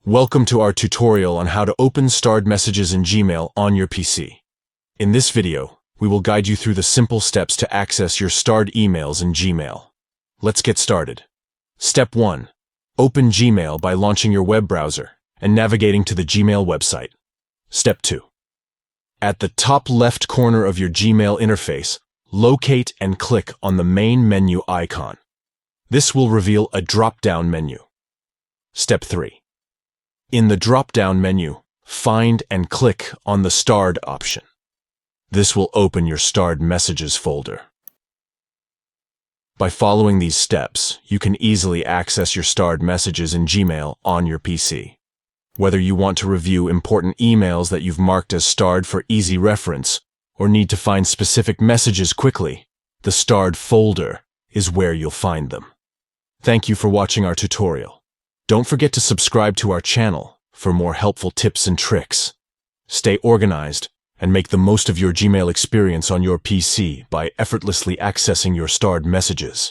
Welcome to our tutorial on how to open starred messages in Gmail on your PC. In this video, we will guide you through the simple steps to access your starred emails in Gmail. Let's get started. Step 1. Open Gmail by launching your web browser and navigating to the Gmail website. Step 2. At the top left corner of your Gmail interface, locate and click on the main menu icon. This will reveal a drop-down menu. Step 3. In the drop-down menu, find and click on the Starred option. This will open your Starred Messages folder. By following these steps, you can easily access your starred messages in Gmail on your PC. Whether you want to review important emails that you've marked as starred for easy reference, or need to find specific messages quickly, the Starred folder is where you'll find them. Thank you for watching our tutorial. Don't forget to subscribe to our channel for more helpful tips and tricks. Stay organized and make the most of your Gmail experience on your PC by effortlessly accessing your starred messages.